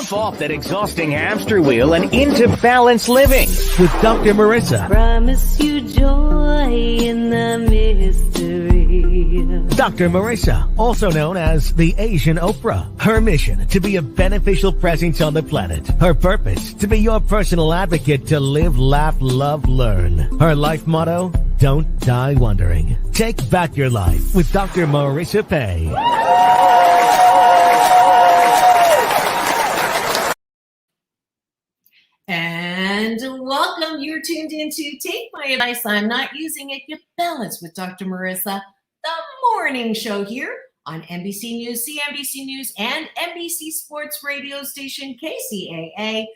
Jump off that exhausting hamster wheel and into balanced living with Dr. Marissa. Promise you joy in the mystery. Dr. Marissa, also known as the Asian Oprah. Her mission, to be a beneficial presence on the planet. Her purpose, to be your personal advocate to live, laugh, love, learn. Her life motto, don't die wondering. Take back your life with Dr. Marissa Pay. And welcome. You're tuned into Take My Advice. I'm Not Using It. Get Balanced with Dr. Marissa, the morning show here on NBC News, CNBC News, and NBC Sports radio station KCAA,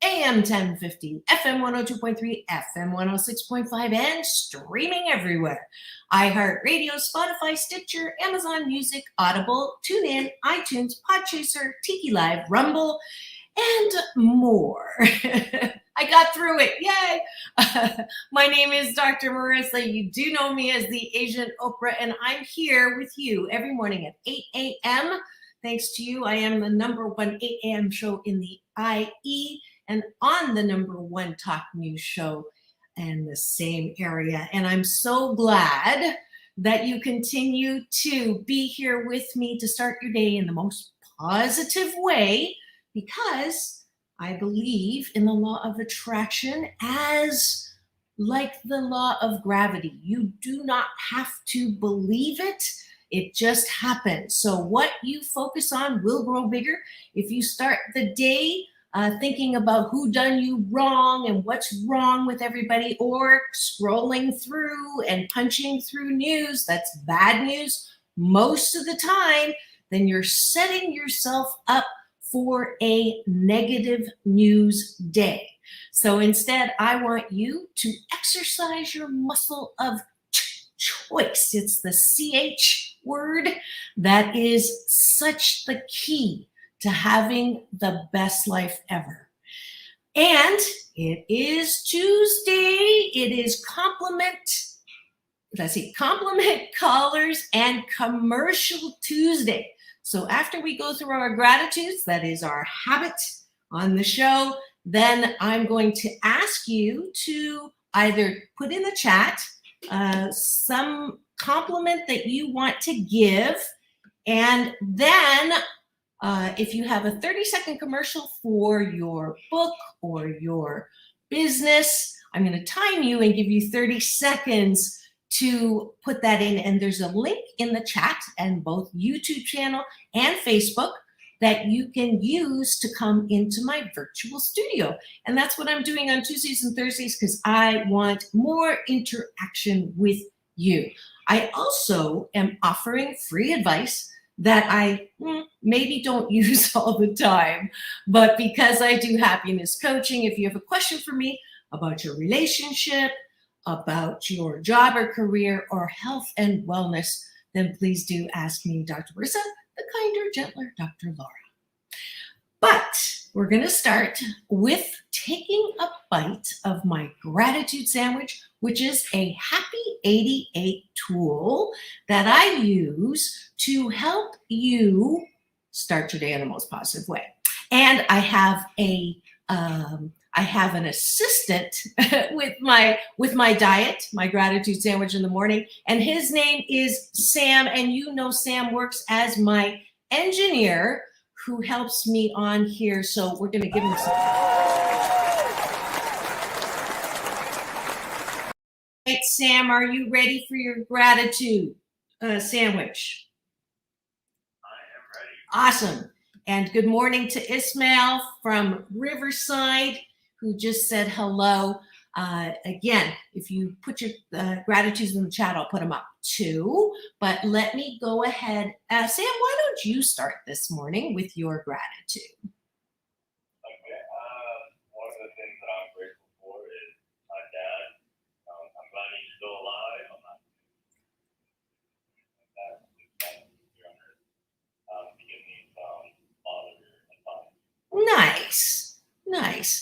AM 1050, FM 102.3, FM 106.5, and streaming everywhere. iHeartRadio, Spotify, Stitcher, Amazon Music, Audible, TuneIn, iTunes, Podchaser, Tiki Live, Rumble, and more. I got through it. Yay! My name is Dr. Marissa. You do know me as the Asian Oprah, and I'm here with you every morning at 8 a.m. Thanks to you, I am the #1 8 a.m. show in the IE and on the #1 talk news show in the same area. And I'm so glad that you continue to be here with me to start your day in the most positive way, because I believe in the law of attraction as like the law of gravity. You do not have to believe it. It just happens. So what you focus on will grow bigger. If you start the day thinking about who done you wrong and what's wrong with everybody, or scrolling through and punching through news that's bad news most of the time, then you're setting yourself up for a negative news day. So instead, I want you to exercise your muscle of choice. It's the CH word that is such the key to having the best life ever. And it is Tuesday. It is compliment callers and commercial Tuesday. So after we go through our gratitudes, that is our habit on the show, then I'm going to ask you to either put in the chat some compliment that you want to give, and then if you have a 30-second commercial for your book or your business, I'm going to time you and give you 30 seconds to put that in. And there's a link in the chat and both YouTube channel and Facebook that you can use to come into my virtual studio. And that's what I'm doing on Tuesdays and Thursdays, because I want more interaction with you. I also am offering free advice that I maybe don't use all the time, but because I do happiness coaching, if you have a question for me about your relationship, about your job or career, or health and wellness, then please do ask me, Dr. Marissa, the kinder, gentler Dr. Laura. But we're going to start with taking a bite of my gratitude sandwich, which is a Happy 88 tool that I use to help you start your day in the most positive way. And I have an assistant with my diet, my gratitude sandwich in the morning, and his name is Sam. And you know Sam works as my engineer who helps me on here. So we're going to give him some. Right, Sam, are you ready for your gratitude sandwich? I am ready. Awesome. And good morning to Ismail from Riverside, who just said hello. Again, if you put your gratitudes in the chat, I'll put them up too. But let me go ahead. Sam, why don't you start this morning with your gratitude? Okay. One of the things that I'm grateful for is my dad. I'm glad he's still alive. I'm not giving me some father advice. Nice.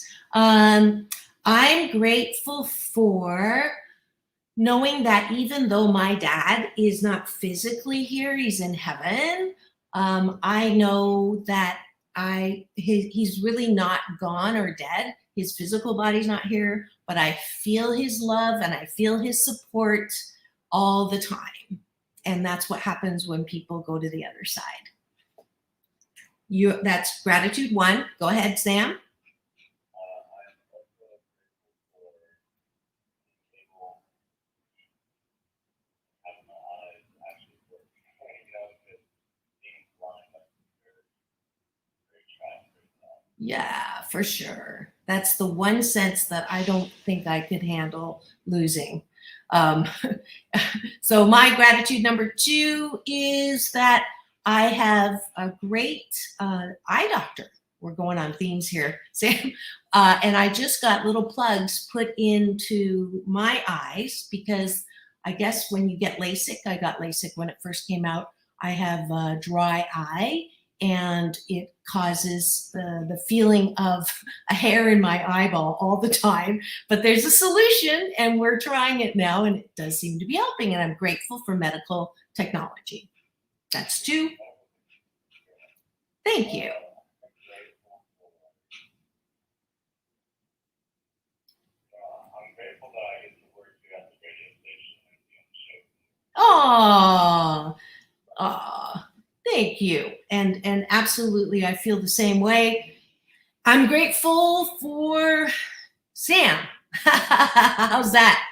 I'm grateful for knowing that even though my dad is not physically here, he's in heaven. I know that he's really not gone or dead. His physical body's not here, but I feel his love and I feel his support all the time. And that's what happens when people go to the other side. That's gratitude 1. Go ahead, Sam. Yeah, for sure. That's the one sense that I don't think I could handle losing. So my gratitude number 2 is that I have a great eye doctor. We're going on themes here, Sam. And I just got little plugs put into my eyes because I guess when you get LASIK, I got LASIK when it first came out. I have a dry eye, and it causes the feeling of a hair in my eyeball all the time. But there's a solution, and we're trying it now, and it does seem to be helping, and I'm grateful for medical technology. That's 2. Thank you. Oh, thank you. And absolutely, I feel the same way. I'm grateful for Sam. How's that?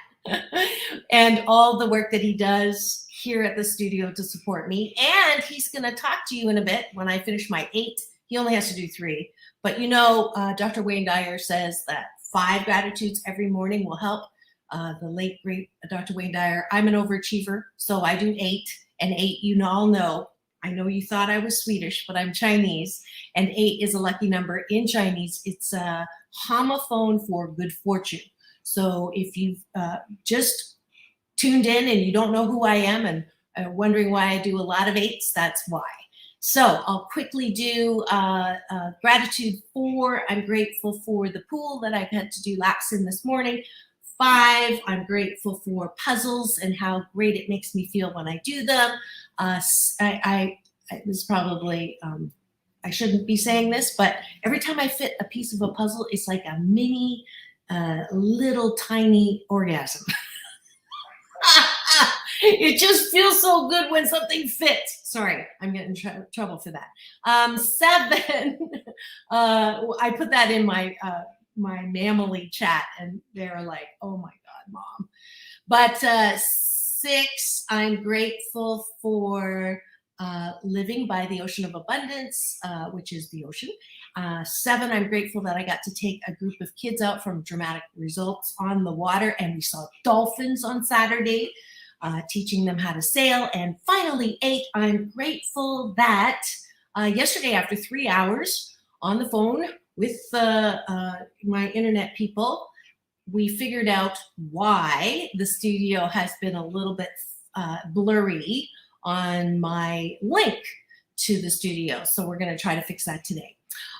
And all the work that he does here at the studio to support me. And he's going to talk to you in a bit when I finish my 8. He only has to do 3. But you know, Dr. Wayne Dyer says that 5 gratitudes every morning will help. The late, great Dr. Wayne Dyer. I'm an overachiever, so I do 8. And 8, you all know, I know you thought I was Swedish, but I'm Chinese. And 8 is a lucky number in Chinese. It's a homophone for good fortune. So if you've just tuned in and you don't know who I am and are wondering why I do a lot of 8s, that's why. So I'll quickly do gratitude 4. I'm grateful for the pool that I've had to do laps in this morning. 5, I'm grateful for puzzles and how great it makes me feel when I do them. This probably, I shouldn't be saying this, but every time I fit a piece of a puzzle, it's like a mini, little tiny orgasm. It just feels so good when something fits. Sorry, I'm getting in trouble for that. 7, I put that in my Mamily chat, and they're like, oh my God, Mom. But 6, I'm grateful for living by the ocean of abundance, which is the ocean. 7, I'm grateful that I got to take a group of kids out from Dramatic Results on the water, and we saw dolphins on Saturday, teaching them how to sail. And finally, 8, I'm grateful that yesterday, after 3 hours on the phone with my internet people, we figured out why the studio has been a little bit blurry on my link to the studio. So we're going to try to fix that today.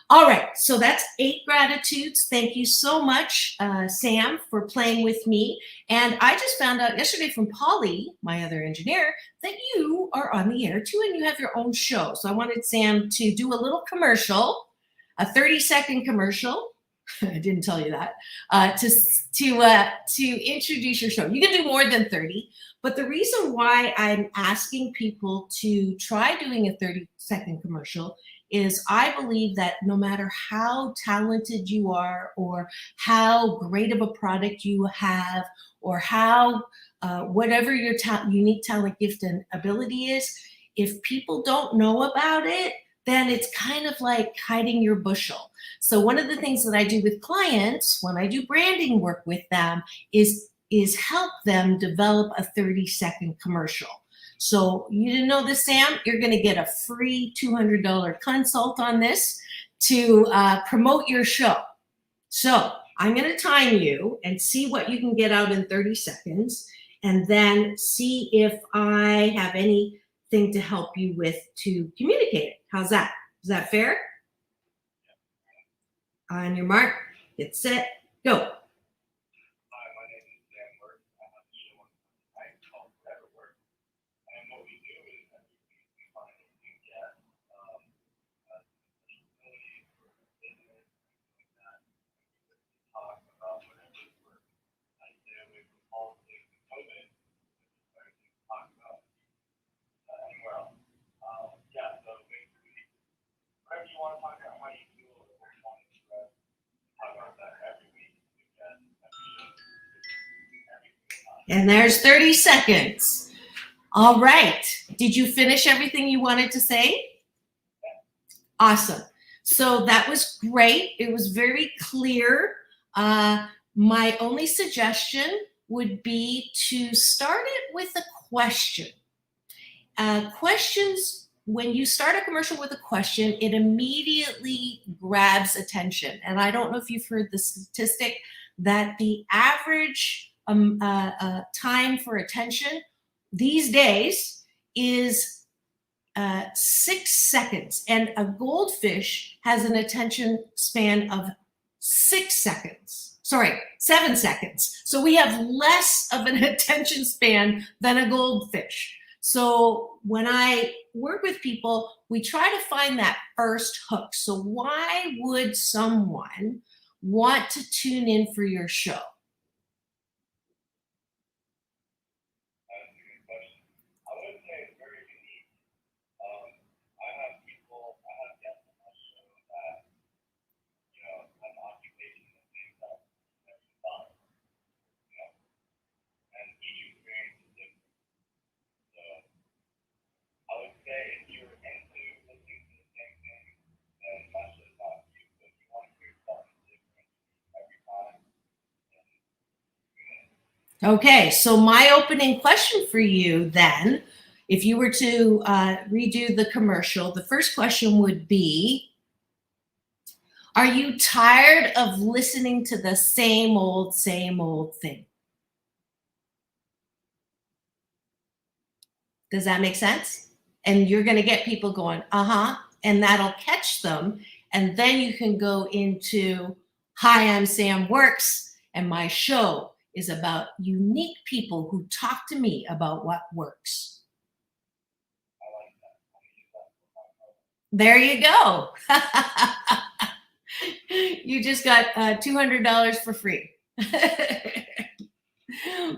All right, so that's 8 gratitudes. Thank you so much, Sam, for playing with me. And I just found out yesterday from Polly, my other engineer, that you are on the air too, and you have your own show. So I wanted Sam to do a little commercial, a 30-second commercial. I didn't tell you that, to introduce your show. You can do more than 30, but the reason why I'm asking people to try doing a 30-second commercial is I believe that no matter how talented you are, or how great of a product you have, or how whatever your unique talent, gift, and ability is, if people don't know about it, then it's kind of like hiding your bushel. So one of the things that I do with clients when I do branding work with them is help them develop a 30-second commercial. So you didn't know this, Sam? You're going to get a free $200 consult on this to promote your show. So I'm going to time you and see what you can get out in 30 seconds, and then see if I have anything to help you with to communicate it. How's that? Is that fair? On your mark, get set, go. want to talk about how you feel with morning stress. Talk about that every week. And there's 30 seconds. All right. Did you finish everything you wanted to say? Awesome. So that was great. It was very clear. My only suggestion would be to start it with a question. Questions, when you start a commercial with a question, it immediately grabs attention. And I don't know if you've heard the statistic that the average time for attention these days is 6 seconds, and a goldfish has an attention span of 7 seconds. So we have less of an attention span than a goldfish. So when I work with people, we try to find that first hook. So why would someone want to tune in for your show? Okay, so my opening question for you then, if you were to redo the commercial, the first question would be, are you tired of listening to the same old thing? Does that make sense? And you're going to get people going, and that'll catch them. And then you can go into, hi, I'm Sam Works, and my show is about unique people who talk to me about what works. There you go. You just got $200 for free.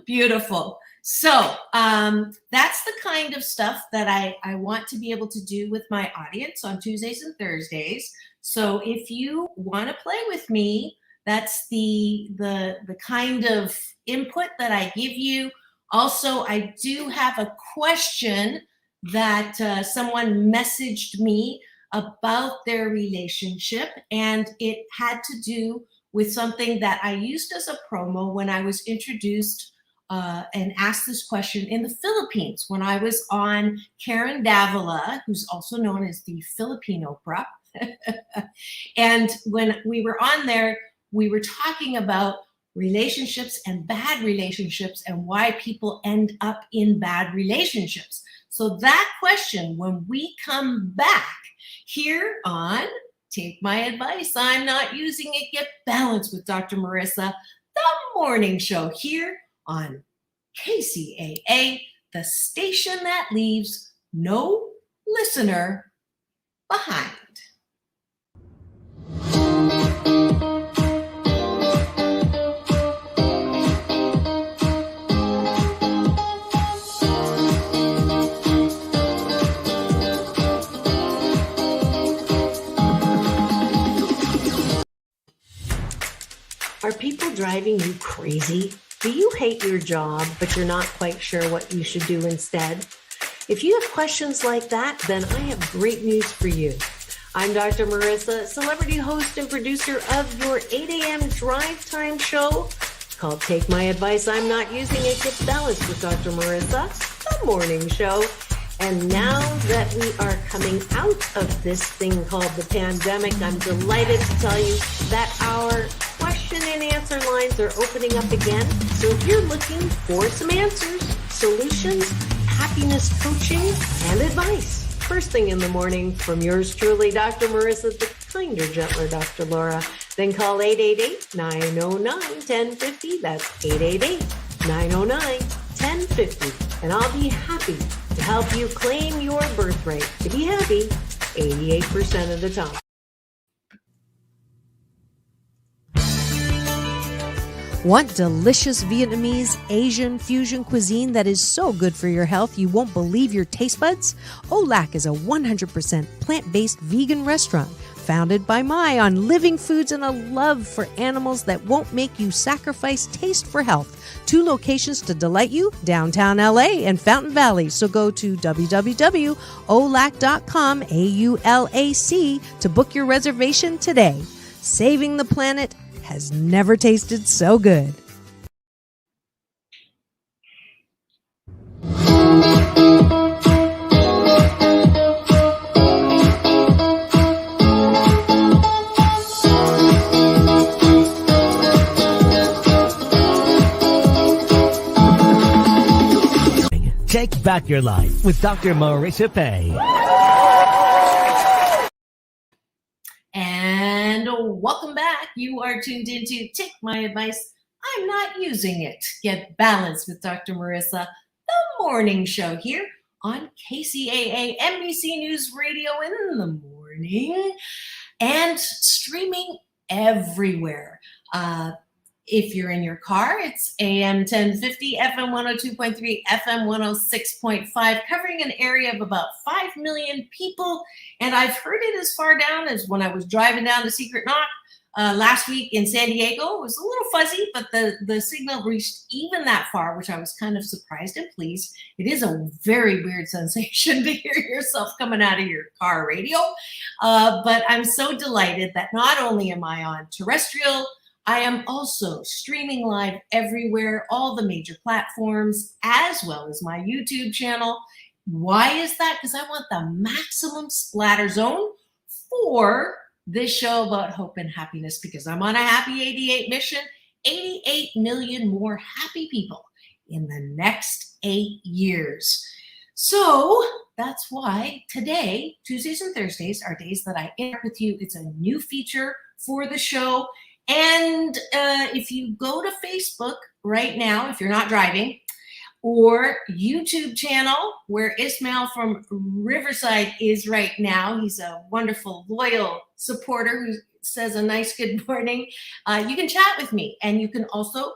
Beautiful. So that's the kind of stuff that I want to be able to do with my audience on Tuesdays and Thursdays. So if you want to play with me, that's the kind of input that I give you. Also, I do have a question that someone messaged me about their relationship, and it had to do with something that I used as a promo when I was introduced and asked this question in the Philippines when I was on Karen Davila, who's also known as the Philippine Oprah. And when we were on there, we were talking about relationships and bad relationships and why people end up in bad relationships. So that question, when we come back here on Take My Advice, I'm Not Using It, Get Balanced with Dr. Marissa, the morning show here on KCAA, the station that leaves no listener behind. Are people driving you crazy? Do you hate your job, but you're not quite sure what you should do instead? If you have questions like that, then I have great news for you. I'm Dr. Marissa, celebrity host and producer of your 8 a.m. drive time show called Take My Advice, I'm Not Using It, Get Balanced with Dr. Marissa, the morning show. And now that we are coming out of this thing called the pandemic, I'm delighted to tell you that our question and answer lines are opening up again. So if you're looking for some answers, solutions, happiness coaching, and advice, first thing in the morning from yours truly, Dr. Marissa, the kinder, gentler Dr. Laura, then call 888-909-1050. That's 888-909-1050. And I'll be happy to help you claim your birthright to be happy 88% of the time. Want delicious Vietnamese Asian fusion cuisine that is so good for your health you won't believe your taste buds? O Lac is a 100% plant-based vegan restaurant founded by Mai on living foods and a love for animals that won't make you sacrifice taste for health. 2 locations to delight you, downtown LA and Fountain Valley. So go to www.olac.com, AULAC, to book your reservation today. Saving the planet has never tasted so good. Take back your life with Dr. Marissa Pay. And welcome back. You are tuned into Take My Advice. I'm not using it. Get balanced with Dr. Marissa, the morning show here on KCAA NBC News Radio in the morning and streaming everywhere. If you're in your car, it's AM 1050, FM 102.3, FM 106.5, covering an area of about 5 million people. And I've heard it as far down as when I was driving down to Secret Knock last week in San Diego. It was a little fuzzy, but the signal reached even that far, which I was kind of surprised and pleased. It is a very weird sensation to hear yourself coming out of your car radio. But I'm so delighted that not only am I on terrestrial, I am also streaming live everywhere, all the major platforms, as well as my YouTube channel. Why is that? Because I want the maximum splatter zone for this show about hope and happiness, because I'm on a happy 88 mission, 88 million more happy people in the next 8 years. So that's why today, Tuesdays and Thursdays, are days that I interact with you. It's a new feature for the show. And if you go to Facebook right now, if you're not driving, or YouTube channel where Ismail from Riverside is right now, he's a wonderful, loyal supporter who says a nice good morning. You can chat with me, and you can also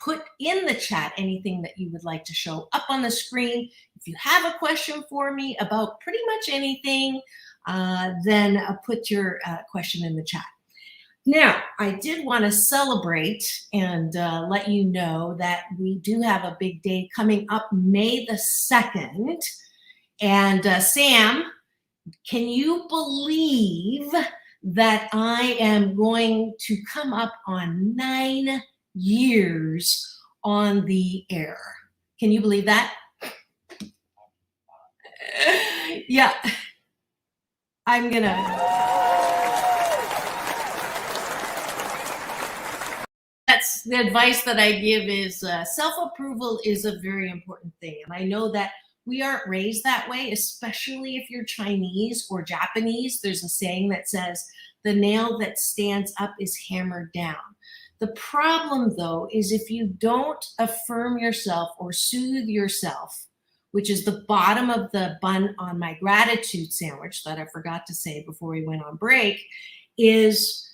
put in the chat anything that you would like to show up on the screen. If you have a question for me about pretty much anything, then put your question in the chat. Now, I did want to celebrate and let you know that we do have a big day coming up May the 2nd. And Sam, can you believe that I am going to come up on 9 years on the air? Can you believe that? Yeah. I'm going to... That's the advice that I give is self-approval is a very important thing. And I know that we aren't raised that way, especially if you're Chinese or Japanese. There's a saying that says, the nail that stands up is hammered down. The problem, though, is if you don't affirm yourself or soothe yourself, which is the bottom of the bun on my gratitude sandwich that I forgot to say before we went on break, is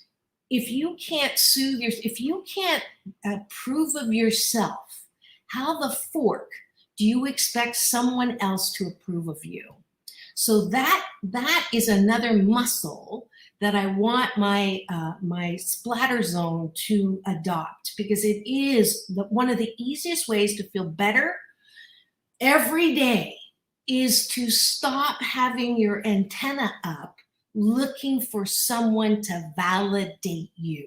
if you can't soothe yourself, if you can't approve of yourself, how the fork do you expect someone else to approve of you? So that is another muscle that I want my my splatter zone to adopt, because it is one of the easiest ways to feel better every day is to stop having your antenna up looking for someone to validate you.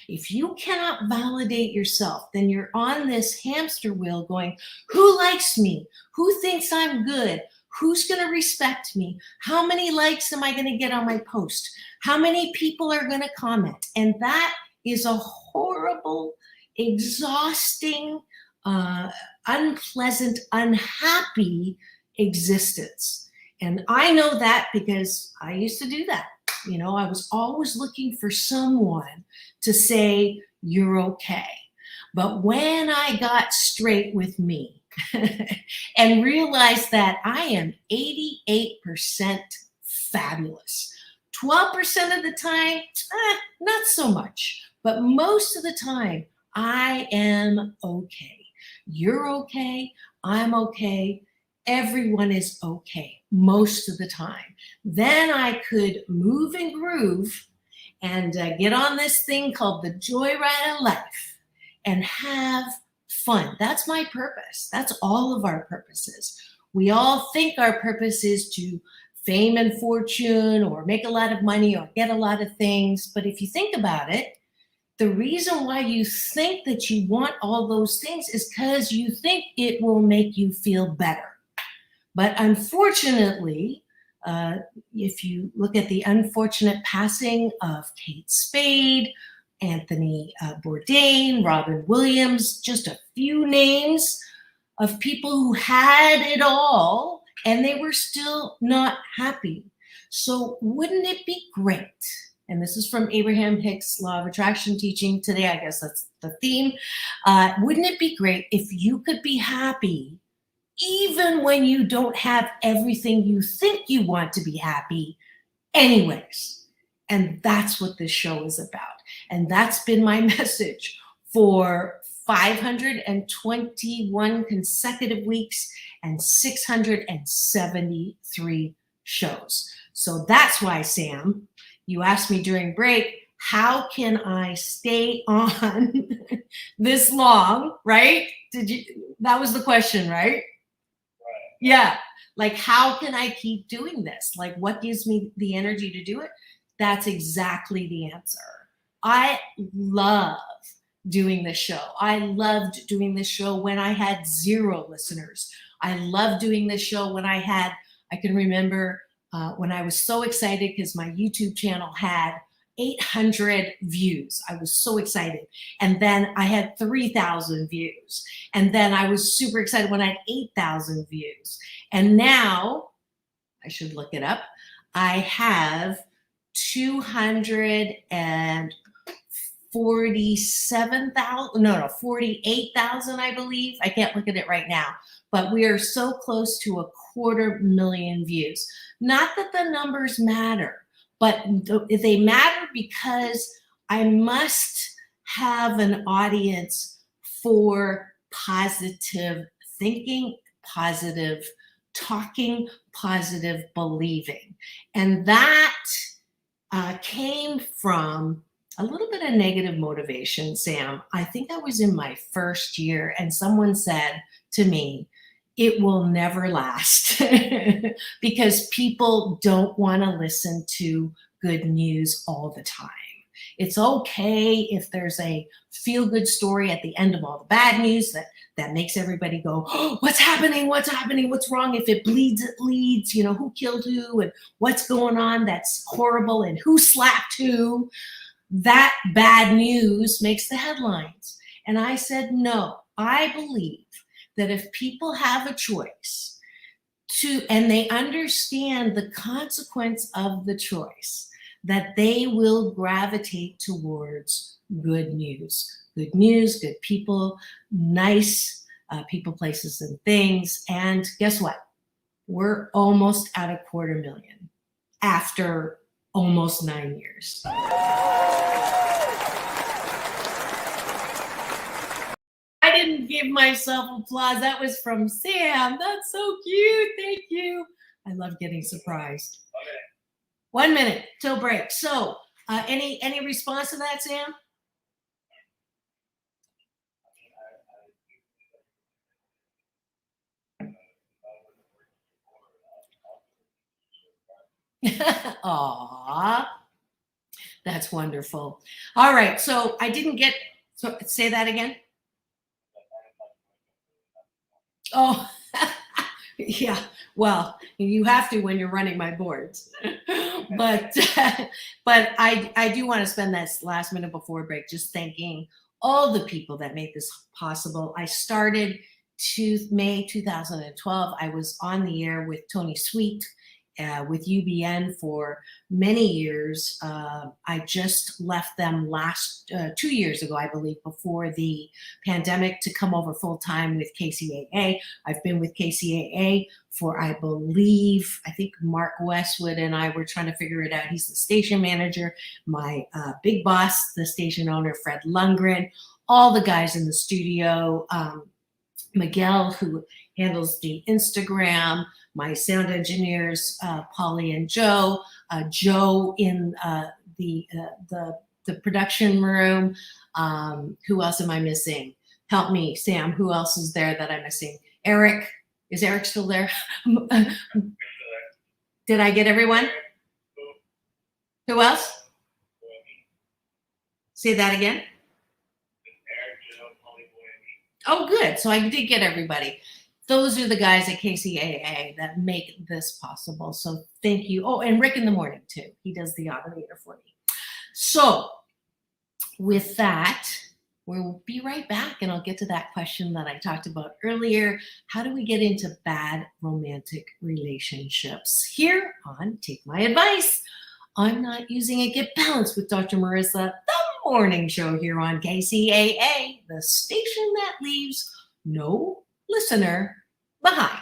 If you cannot validate yourself, then you're on this hamster wheel going, who likes me? Who thinks I'm good? Who's going to respect me? How many likes am I going to get on my post? How many people are going to comment? And that is a horrible, exhausting, unpleasant, unhappy existence. And I know that because I used to do that. You know, I was always looking for someone to say, you're okay. But when I got straight with me and realized that I am 88% fabulous, 12% of the time, not so much, but most of the time, I am okay. You're okay. I'm okay. everyone is okay most of the time. Then I could move and groove and get on this thing called the joyride of life and have fun. That's my purpose. That's all of our purposes. We all think our purpose is to fame and fortune or make a lot of money or get a lot of things. But if you think about it, the reason why you think that you want all those things is because you think it will make you feel better. But unfortunately, if you look at the unfortunate passing of Kate Spade, Anthony Bourdain, Robin Williams, just a few names of people who had it all and they were still not happy. So wouldn't it be great? And this is from Abraham Hicks' Law of Attraction teaching today. I guess that's the theme. Wouldn't it be great if you could be happy even when you don't have everything you think you want to be happy anyways? And that's what this show is about. And that's been my message for 521 consecutive weeks and 673 shows. So that's why, Sam, you asked me during break, how can I stay on this long, right? That was the question, right? Yeah. Like, how can I keep doing this? Like, what gives me the energy to do it? That's exactly the answer. I love doing this show. I loved doing this show when I had 0 listeners. I loved doing this show when I can remember when I was so excited because my YouTube channel had 800 views. I was so excited. And then I had 3,000 views. And then I was super excited when I had 8,000 views. And now, I should look it up, I have 48,000, I believe. I can't look at it right now. But we are so close to 250,000 views. Not that the numbers matter, but they matter because I must have an audience for positive thinking, positive talking, positive believing. And that came from a little bit of negative motivation, Sam. I think I was in my first year and someone said to me, it will never last because people don't want to listen to good news all the time. It's okay if there's a feel-good story at the end of all the bad news that makes everybody go, oh, what's happening? What's happening? What's wrong? If it bleeds, it leads. You know, who killed who and what's going on that's horrible and who slapped who. That bad news makes the headlines. And I said, no, I believe that if people have a choice and they understand the consequence of the choice, that they will gravitate towards good news, good people, nice people, places, and things. And guess what? We're almost at 250,000 after almost 9 years. I didn't give myself applause. That was from Sam. That's so cute. Thank you. I love getting surprised. Okay. 1 minute till break. So any response to that, Sam? Aw, that's wonderful. All right, so I didn't get, so say that again. Oh, yeah, well, you have to when you're running my boards. But I do want to spend this last minute before break just thanking all the people that made this possible. I started May 2012. I was on the air with Tony Sweet, with UBN for many years. I just left them 2 years ago, I believe, before the pandemic, to come over full time with KCAA. I've been with KCAA for, I think Mark Westwood and I were trying to figure it out. He's the station manager, my big boss, the station owner, Fred Lundgren, all the guys in the studio, Miguel, who handles the Instagram, my sound engineers, Polly and Joe, Joe in the production room. Who else am I missing? Help me, Sam. Who else is there that I'm missing? Eric. Is Eric still there? Did I get everyone? Who else? Say that again. Oh, good. So I did get everybody. Those are the guys at KCAA that make this possible. So thank you. Oh, and Rick in the morning too. He does the automator for me. So with that, we'll be right back and I'll get to that question that I talked about earlier. How do we get into bad romantic relationships? Here on Take My Advice. I'm Not Using It, Get Balanced with Dr. Marissa, the morning show here on KCAA, the station that leaves no listener behind.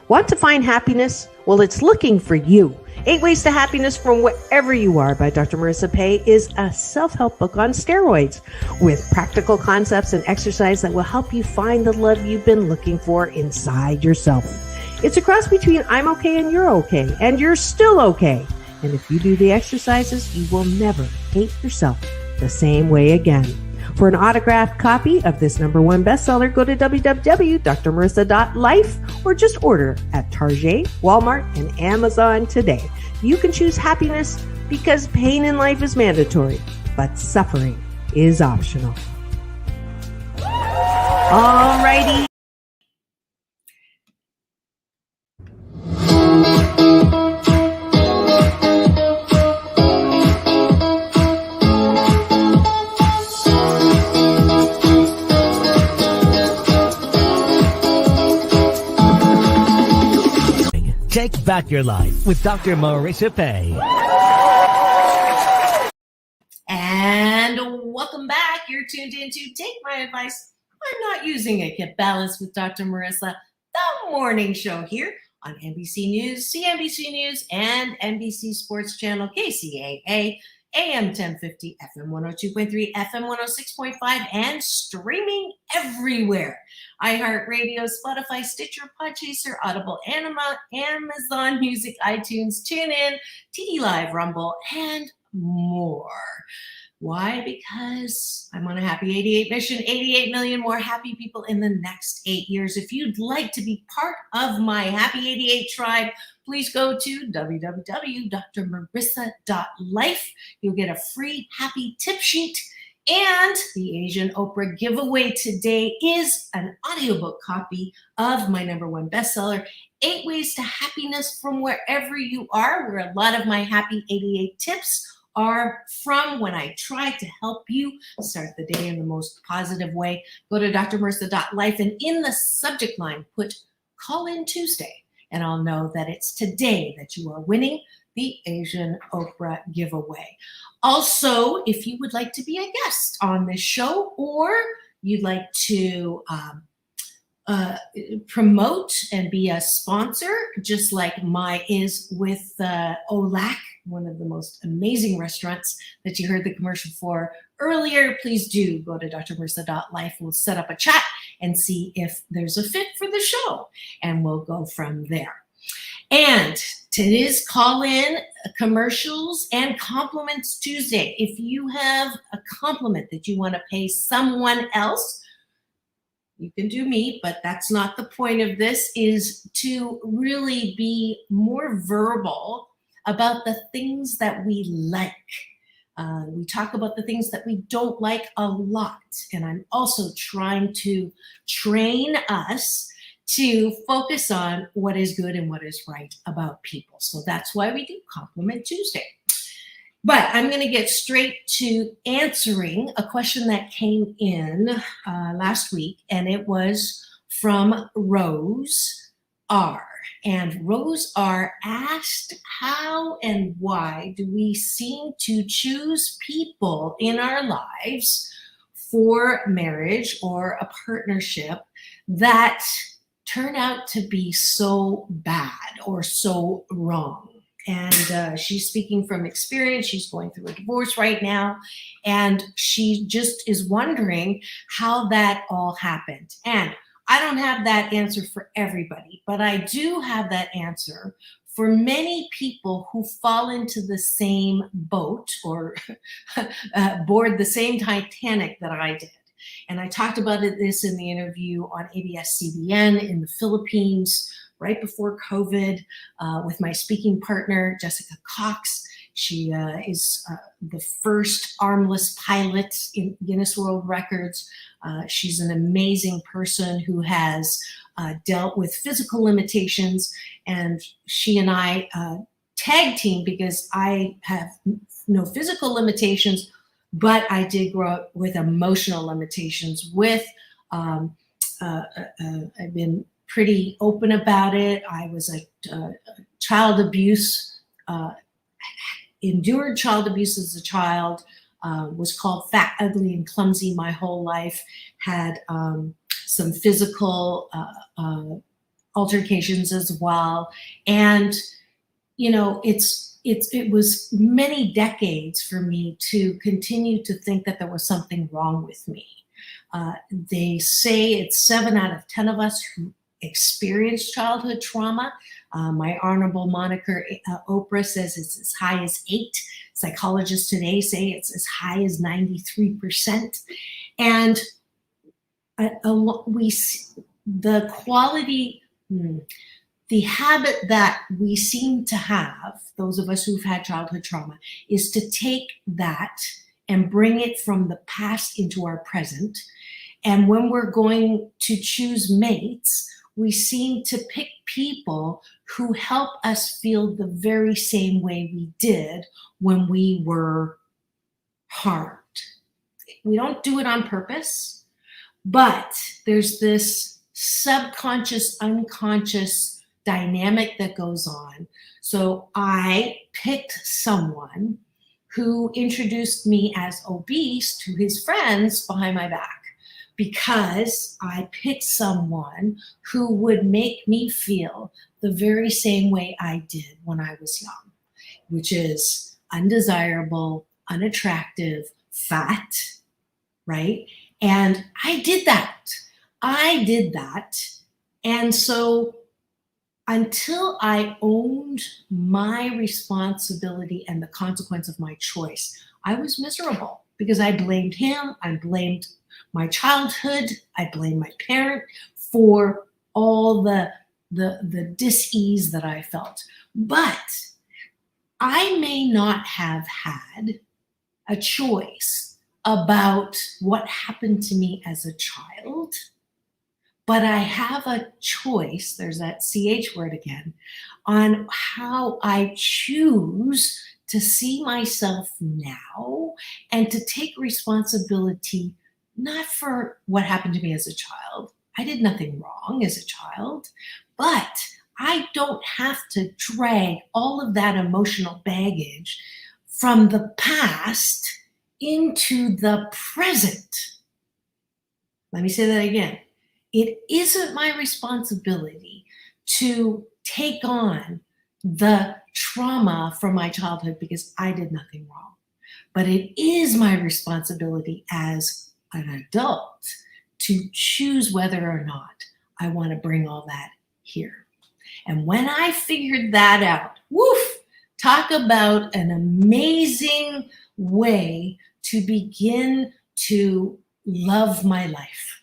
Want to find happiness? Well, it's looking for you. 8 Ways to Happiness from Wherever You Are by Dr. Marissa Pay is a self-help book on steroids with practical concepts and exercise that will help you find the love you've been looking for inside yourself. It's a cross between I'm okay and you're still okay. And if you do the exercises, you will never hate yourself the same way again. For an autographed copy of this #1 bestseller, go to www.drmarissa.life or just order at Target, Walmart, and Amazon today. You can choose happiness because pain in life is mandatory, but suffering is optional. Alrighty. Take back your life with Dr. Marissa Pay. And welcome back. You're tuned in to Take My Advice. I'm Not Using It, Get Balanced with Dr. Marissa, the morning show here on NBC News, CNBC News, and NBC Sports Channel, KCAA, AM 1050, FM 102.3, FM 106.5, and streaming everywhere. iHeartRadio, Spotify, Stitcher, Podchaser, Audible, Amazon Music, iTunes, TuneIn, TD Live, Rumble, and more. Why? Because I'm on a happy 88 mission, 88 million more happy people in the next 8 years. If you'd like to be part of my Happy 88 tribe, please go to www.drmarissa.life. You'll get a free happy tip sheet. And the Asian Oprah giveaway today is an audiobook copy of my #1 bestseller, 8 Ways to Happiness from Wherever You Are, where a lot of my Happy 88 tips are from when I try to help you start the day in the most positive way. Go to drmarissa.life and in the subject line, put Call In Tuesday, and I'll know that it's today that you are winning the Asian Oprah giveaway. Also, if you would like to be a guest on this show or you'd like to promote and be a sponsor, just like my is with Olac, one of the most amazing restaurants that you heard the commercial for earlier, please do go to drmarissa.life. We'll set up a chat and see if there's a fit for the show, and we'll go from there. And today's call-in commercials and compliments Tuesday. If you have a compliment that you want to pay someone else, you can do me, but that's not the point of this, is to really be more verbal about the things that we like. We talk about the things that we don't like a lot. And I'm also trying to train us to focus on what is good and what is right about people. So that's why we do Compliment Tuesday. But I'm going to get straight to answering a question that came in last week, and it was from Rose R. And Rose R asked, how and why do we seem to choose people in our lives for marriage or a partnership that turn out to be so bad or so wrong? And she's speaking from experience. She's going through a divorce right now, and she just is wondering how that all happened. And I don't have that answer for everybody, but I do have that answer for many people who fall into the same boat or board the same Titanic that I did. And I talked about this in the interview on ABS-CBN in the Philippines right before COVID with my speaking partner, Jessica Cox. She is the first armless pilot in Guinness World Records. She's an amazing person who has dealt with physical limitations, and she and I tag team because I have no physical limitations, but I did grow up with emotional limitations. I've been pretty open about it. I was a child abuse, endured child abuse as a child, was called fat, ugly, and clumsy my whole life, had some physical altercations as well. And, you know, it was many decades for me to continue to think that there was something wrong with me. They say it's 7 out of 10 of us who experience childhood trauma. My honorable moniker, Oprah, says it's as high as 8. Psychologists today say it's as high as 93%. And the quality, the habit that we seem to have, those of us who've had childhood trauma, is to take that and bring it from the past into our present. And when we're going to choose mates, we seem to pick people who help us feel the very same way we did when we were harmed. We don't do it on purpose, but there's this subconscious, unconscious dynamic that goes on. So I picked someone who introduced me as obese to his friends behind my back, because I picked someone who would make me feel the very same way I did when I was young, which is undesirable, unattractive, fat, right? And I did that. And so until I owned my responsibility and the consequence of my choice, I was miserable because I blamed him. I blamed my childhood. I blamed my parent for all the dis-ease that I felt. But I may not have had a choice about what happened to me as a child, but I have a choice, there's that CH word again, on how I choose to see myself now and to take responsibility not for what happened to me as a child. I did nothing wrong as a child, but I don't have to drag all of that emotional baggage from the past into the present. Let me say that again. It isn't my responsibility to take on the trauma from my childhood because I did nothing wrong. But it is my responsibility as an adult to choose whether or not I want to bring all that here. And when I figured that out, woof, talk about an amazing way to begin to love my life.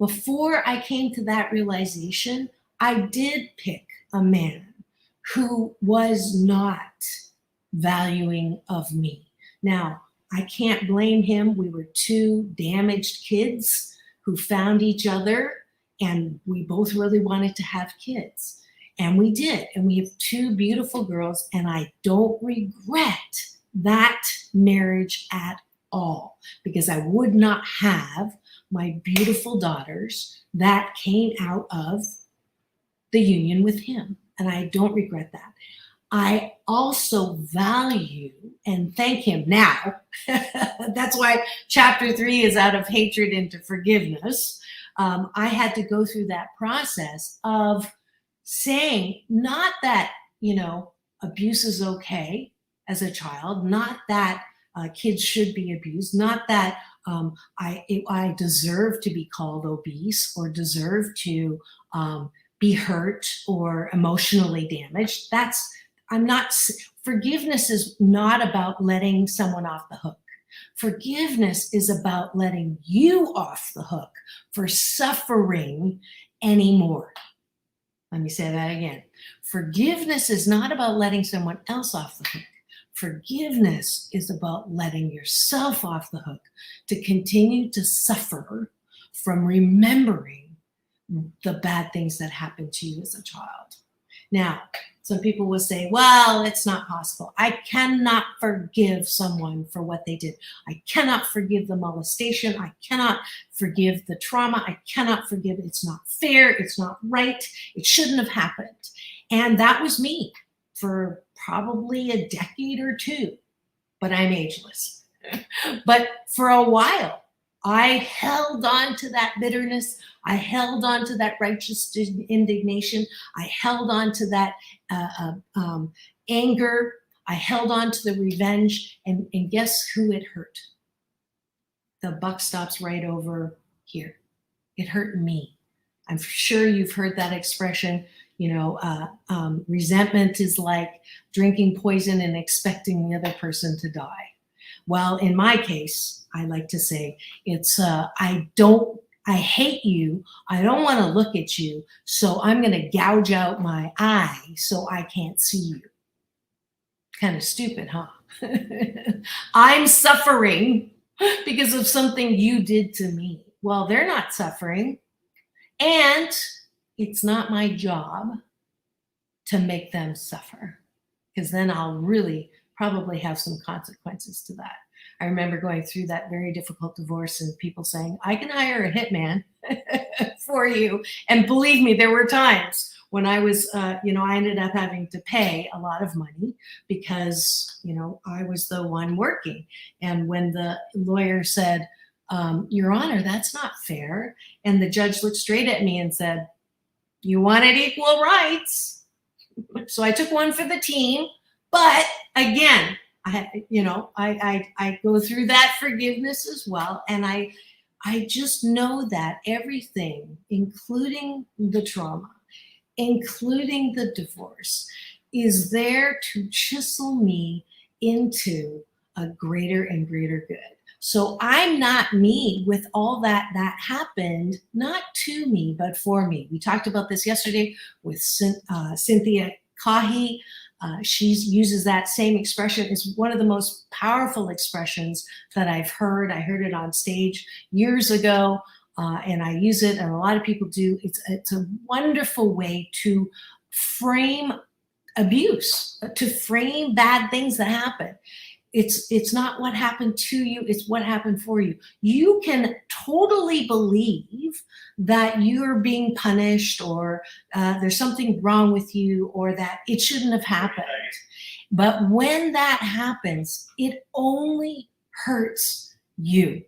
before I came to that realization, I did pick a man who was not valuing of me. Now, I can't blame him. We were two damaged kids who found each other, and we both really wanted to have kids. And we did. And we have two beautiful girls, and I don't regret that marriage at all, because I would not have my beautiful daughters that came out of the union with him. And I don't regret that. I also value and thank him now. That's why chapter 3 is out of hatred into forgiveness. I had to go through that process of saying, not that, abuse is okay as a child, not that kids should be abused, not that I deserve to be called obese or deserve to be hurt or emotionally damaged. Forgiveness is not about letting someone off the hook. Forgiveness is about letting you off the hook for suffering anymore. Let me say that again. Forgiveness is not about letting someone else off the hook. Forgiveness is about letting yourself off the hook to continue to suffer from remembering the bad things that happened to you as a child. Now, some people will say, well, it's not possible. I cannot forgive someone for what they did. I cannot forgive the molestation. I cannot forgive the trauma. I cannot forgive it. It's not fair. It's not right. It shouldn't have happened. And that was me for probably a decade or two, but I'm ageless. But for a while, I held on to that bitterness. I held on to that righteous indignation. I held on to that anger. I held on to the revenge. And guess who it hurt? The buck stops right over here. It hurt me. I'm sure you've heard that expression. Resentment is like drinking poison and expecting the other person to die. Well, in my case, I like to say it's, I hate you. I don't want to look at you. So I'm going to gouge out my eye so I can't see you. Kind of stupid, huh? I'm suffering because of something you did to me. Well, they're not suffering. And it's not my job to make them suffer, because then I'll really probably have some consequences to that. I remember going through that very difficult divorce and people saying, I can hire a hitman for you. And believe me, there were times when I was, I ended up having to pay a lot of money because, I was the one working. And when the lawyer said, Your Honor, that's not fair. And the judge looked straight at me and said, you wanted equal rights. So I took one for the team. But again, I go through that forgiveness as well. And I just know that everything, including the trauma, including the divorce, is there to chisel me into a greater and greater good. So I'm not me with all that happened, not to me, but for me. We talked about this yesterday with Cynthia Kahi. She uses that same expression. It's one of the most powerful expressions that I've heard. I heard it on stage years ago, and I use it, and a lot of people do. It's a wonderful way to frame abuse, to frame bad things that happen. It's not what happened to you, it's what happened for you. You can totally believe that you're being punished or there's something wrong with you or that it shouldn't have happened. But when that happens, it only hurts you.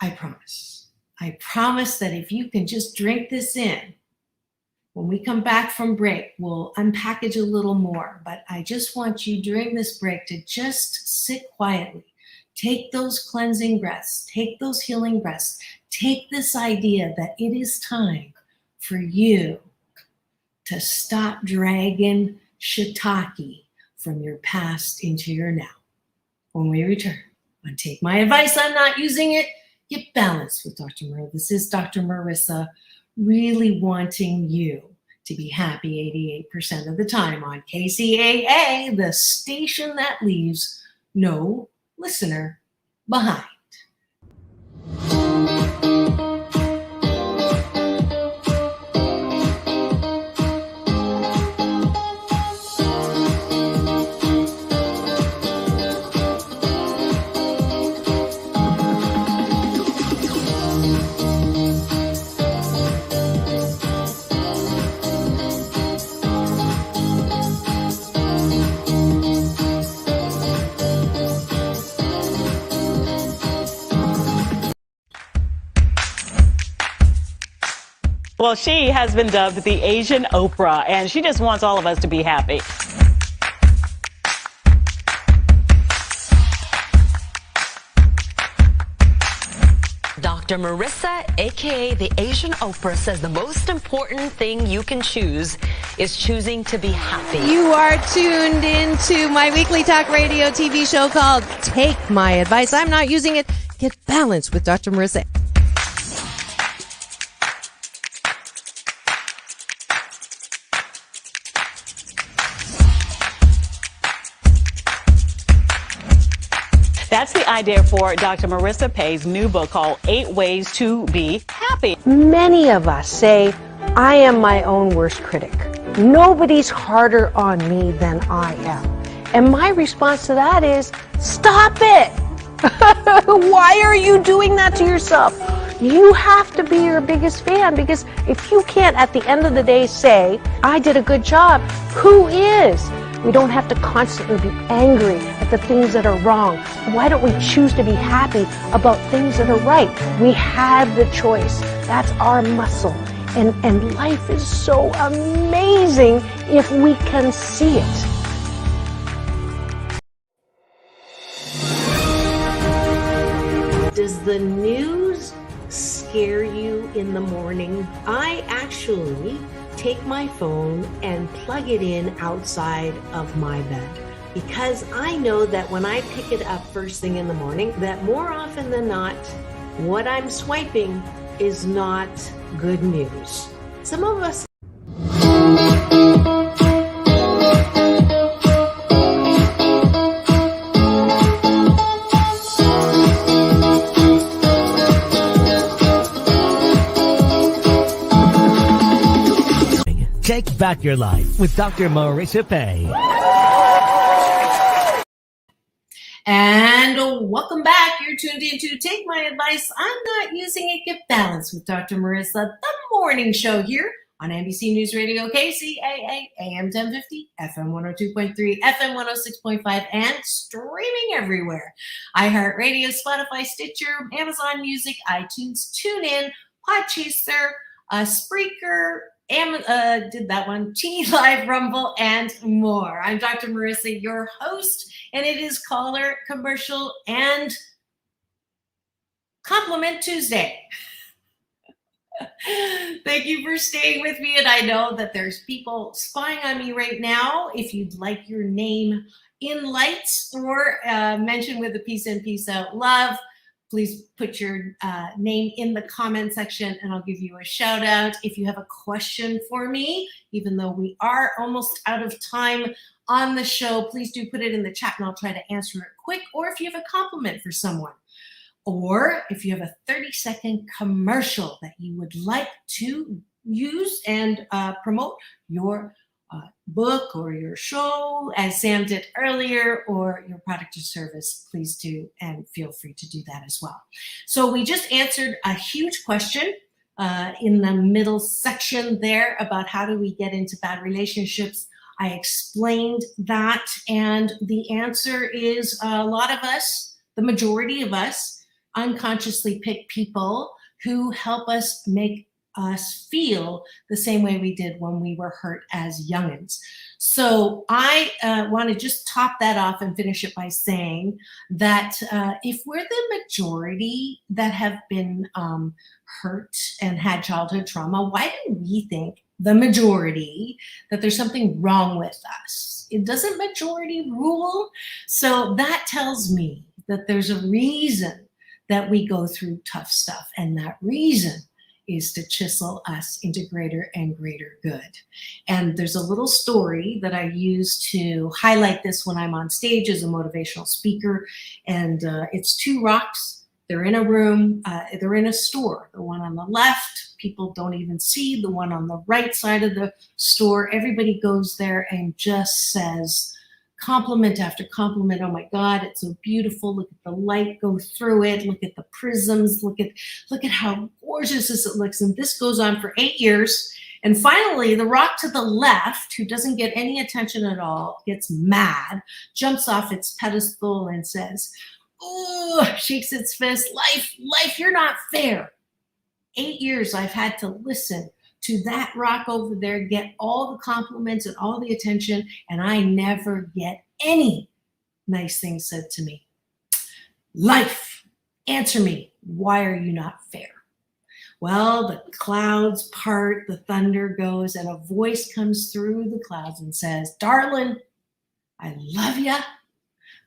I promise. I promise that if you can just drink this in, when we come back from break, we'll unpackage a little more, but I just want you during this break to just sit quietly. Take those cleansing breaths, take those healing breaths, take this idea that it is time for you to stop dragging shiitake from your past into your now. When we return on Take My Advice, I'm Not Using It, Get Balanced with Dr. Marissa. This is Dr. Marissa, really wanting you to be happy 88% of the time on KCAA, the station that leaves no listener behind. Well, she has been dubbed the Asian Oprah, and she just wants all of us to be happy. Dr. Marissa, aka the Asian Oprah, says the most important thing you can choose is choosing to be happy. You are tuned into my weekly talk radio TV show called Take My Advice. I'm not using it. Get Balanced with Dr. Marissa. That's the idea for Dr. Marissa Pay's new book called 8 Ways to Be Happy. Many of us say, I am my own worst critic. Nobody's harder on me than I am. And my response to that is, stop it! Why are you doing that to yourself? You have to be your biggest fan, because if you can't at the end of the day say, I did a good job, who is? We don't have to constantly be angry at the things that are wrong. Why don't we choose to be happy about things that are right? We have the choice. That's our muscle. And life is so amazing if we can see it. Does the news scare you in the morning? I actually take my phone and plug it in outside of my bed, because I know that when I pick it up first thing in the morning, that more often than not, what I'm swiping is not good news. Some of us Take back your life with Dr. Marissa Pay. And welcome back. You're tuned in to Take My Advice. I'm not using it. Get Balanced with Dr. Marissa, the morning show here on NBC News Radio, KCAA, AM 1050, FM 102.3, FM 106.5, and streaming everywhere. iHeartRadio, Spotify, Stitcher, Amazon Music, iTunes, TuneIn, Podchaser, Spreaker, did that one, T Live, Rumble, and more. I'm Dr. Marissa, your host, and it is Caller, Commercial, and Compliment Tuesday. Thank you for staying with me, and I know that there's people spying on me right now. If you'd like your name in lights or mentioned with a peace in, peace out, love, please put your name in the comment section and I'll give you a shout out. If you have a question for me, even though we are almost out of time on the show, please do put it in the chat and I'll try to answer it quick. Or if you have a compliment for someone, or if you have a 30-second commercial that you would like to use and promote your book or your show, as Sam did earlier, or your product or service, please do, and feel free to do that as well. So we just answered a huge question in the middle section there about how do we get into bad relationships. I explained that, and the answer is a lot of us, the majority of us, unconsciously pick people who help us make us feel the same way we did when we were hurt as youngins. So I want to just top that off and finish it by saying that if we're the majority that have been hurt and had childhood trauma, why do we think the majority that there's something wrong with us? It doesn't majority rule. So that tells me that there's a reason that we go through tough stuff. And that reason is to chisel us into greater and greater good. And there's a little story that I use to highlight this when I'm on stage as a motivational speaker. And it's two rocks. They're in a room. They're in a store. The one on the left, people don't even see. The one on the right side of the store, everybody goes there and just says, compliment after compliment. Oh my God, it's so beautiful. Look at the light go through it. Look at the prisms. Look at how gorgeous it looks. And this goes on for 8 years. And finally, the rock to the left, who doesn't get any attention at all, gets mad, jumps off its pedestal and says, oh, shakes its fist. Life, you're not fair. 8 years I've had to listen to that rock over there, get all the compliments and all the attention, and I never get any nice things said to me. Life, answer me, why are you not fair? Well, the clouds part, the thunder goes, and a voice comes through the clouds and says, darling, I love you,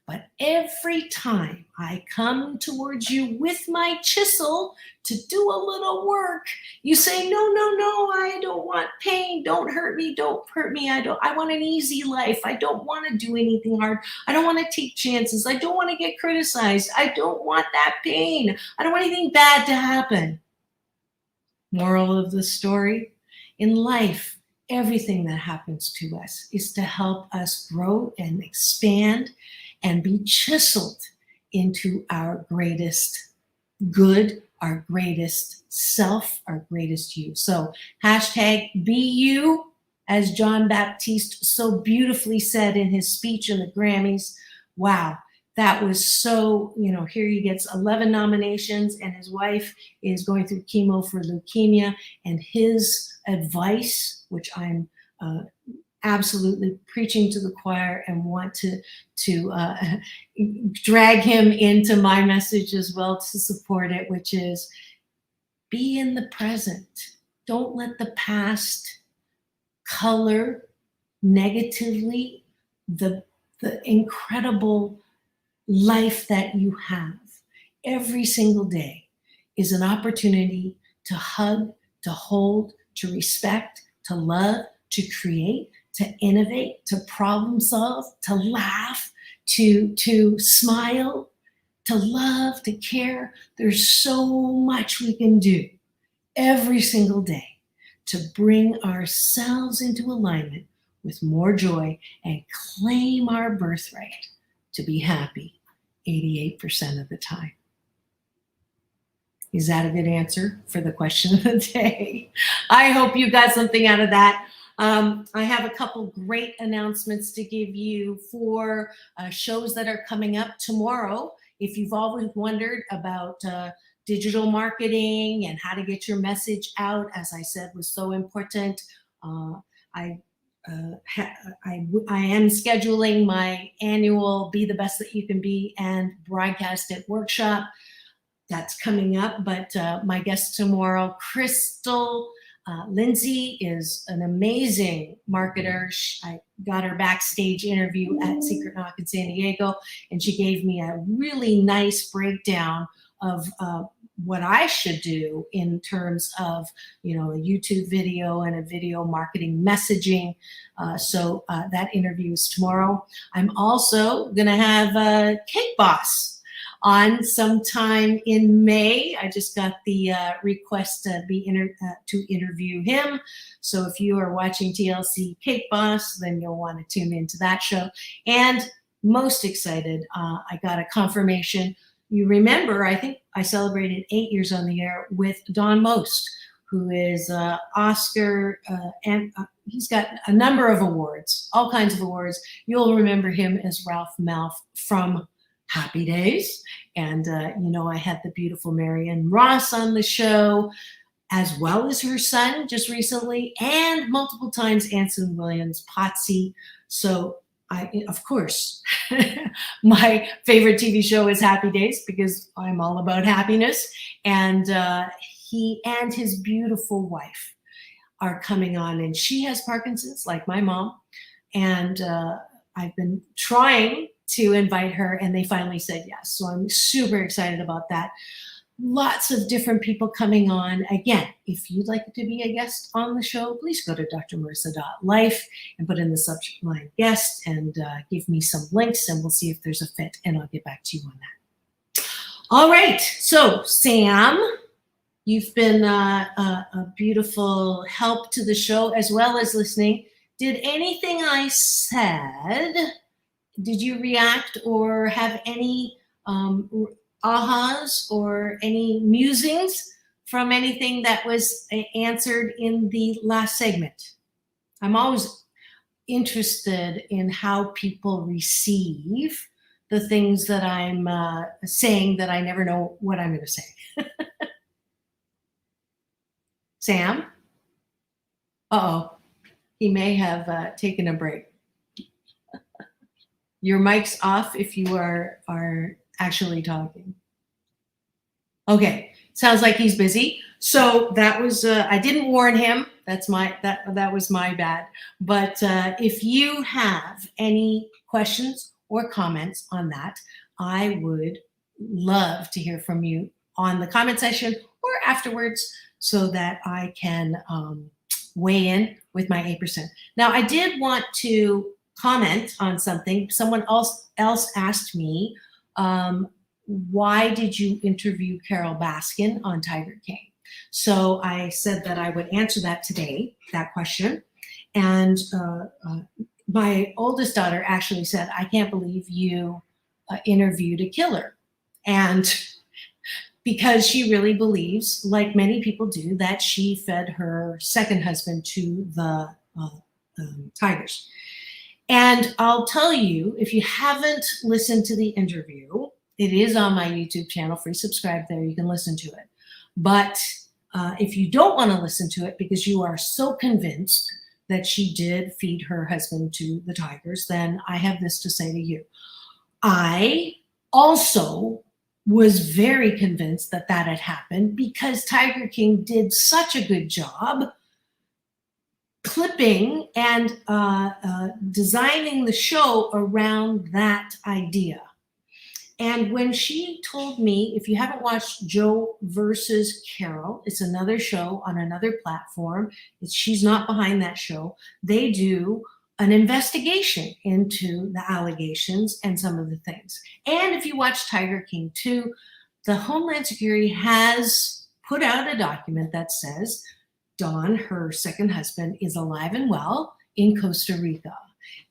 but every time I come towards you with my chisel to do a little work, you say, no, I don't want pain. Don't hurt me. I want an easy life. I don't want to do anything hard. I don't want to take chances. I don't want to get criticized. I don't want that pain. I don't want anything bad to happen. Moral of the story, in life, everything that happens to us is to help us grow and expand and be chiseled into our greatest good, our greatest self, our greatest you. So hashtag be you, as John Baptiste so beautifully said in his speech in the Grammys. Wow, that was so, here he gets 11 nominations and his wife is going through chemo for leukemia, and his advice, which I'm absolutely preaching to the choir and want to drag him into my message as well to support it, which is be in the present. Don't let the past color negatively the incredible life that you have. Every single day is an opportunity to hug, to hold, to respect, to love, to create, to innovate, to problem solve, to laugh, to smile, to love, to care. There's so much we can do every single day to bring ourselves into alignment with more joy and claim our birthright to be happy 88% of the time. Is that a good answer for the question of the day? I hope you got something out of that. I have a couple great announcements to give you for shows that are coming up tomorrow. If you've always wondered about digital marketing and how to get your message out, as I said, was so important. I am scheduling my annual Be the Best That You Can Be and Broadcast It workshop. That's coming up, but my guest tomorrow, Crystal Lindsay, is an amazing marketer. I got her backstage interview at Secret Knock in San Diego, and she gave me a really nice breakdown of what I should do in terms of, a YouTube video and a video marketing messaging. So that interview is tomorrow. I'm also going to have Cake Boss on sometime in May. I just got the request to to interview him. So if you are watching TLC Cake Boss, then you'll want to tune into that show. And most excited, I got a confirmation. You remember, I think I celebrated 8 years on the air with Don Most, who is Oscar, and he's got a number of awards, all kinds of awards. You'll remember him as Ralph Malph from Happy Days. And, I had the beautiful Marianne Ross on the show, as well as her son just recently, and multiple times Anson Williams, Potsy. So of course, my favorite TV show is Happy Days because I'm all about happiness. And he and his beautiful wife are coming on, and she has Parkinson's like my mom. And I've been trying to invite her, and they finally said yes. So I'm super excited about that. Lots of different people coming on. Again, if you'd like to be a guest on the show, please go to drmarissa.life and put in the subject line guest and give me some links, and we'll see if there's a fit, and I'll get back to you on that. All right. So, Sam, you've been a beautiful help to the show as well as listening. Did anything I said, did you react or have any ahas or any musings from anything that was answered in the last segment? I'm always interested in how people receive the things that I'm saying that I never know what I'm going to say. Sam? Uh-oh. He may have taken a break. Your mic's off if you are actually talking. Okay, sounds like he's busy. So that was I didn't warn him. That was my bad. But if you have any questions or comments on that, I would love to hear from you on the comment section or afterwards, so that I can weigh in with my 8%. Now, I did want to comment on something. Someone else asked me, why did you interview Carol Baskin on Tiger King? So I said that I would answer that today, that question. And my oldest daughter actually said, I can't believe you interviewed a killer. And because she really believes, like many people do, that she fed her second husband to the tigers. And I'll tell you, if you haven't listened to the interview, it is on my YouTube channel, free subscribe there, you can listen to it. But if you don't want to listen to it because you are so convinced that she did feed her husband to the tigers, then I have this to say to you. I also was very convinced that that had happened because Tiger King did such a good job clipping and designing the show around that idea. And when she told me, if you haven't watched Joe versus Carol, it's another show on another platform. She's not behind that show. They do an investigation into the allegations and some of the things. And if you watch Tiger King 2, the Homeland Security has put out a document that says Don, her second husband, is alive and well in Costa Rica.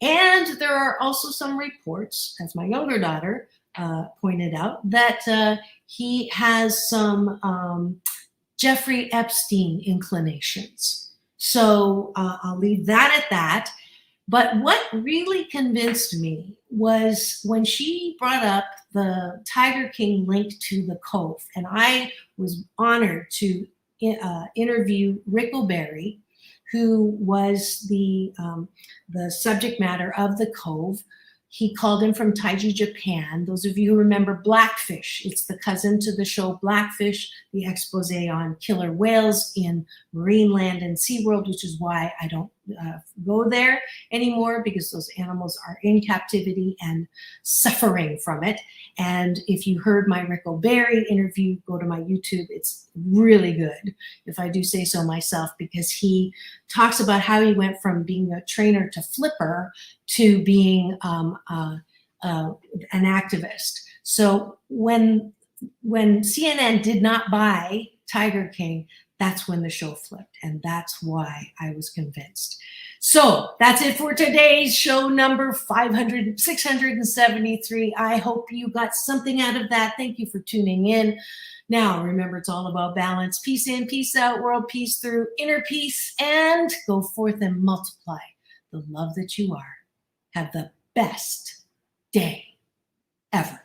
And there are also some reports, as my younger daughter pointed out, that he has some Jeffrey Epstein inclinations. So I'll leave that at that. But what really convinced me was when she brought up the Tiger King link to the Cove, and I was honored to interview Rick O'Barry, who was the subject matter of the Cove. He called in from Taiji, Japan. Those of you who remember Blackfish, it's the cousin to the show Blackfish, the expose on killer whales in Marineland and SeaWorld, which is why I don't go there anymore, because those animals are in captivity and suffering from it. And if you heard my Rick O'Barry interview, go to my YouTube. It's really good, if I do say so myself, because he talks about how he went from being a trainer to flipper to being an activist. So when CNN did not buy Tiger King, that's when the show flipped, and that's why I was convinced. So that's it for today's show number 673. I hope you got something out of that. Thank you for tuning in. Now, remember, it's all about balance. Peace in, peace out, world peace through inner peace, and go forth and multiply the love that you are. Have the best day ever.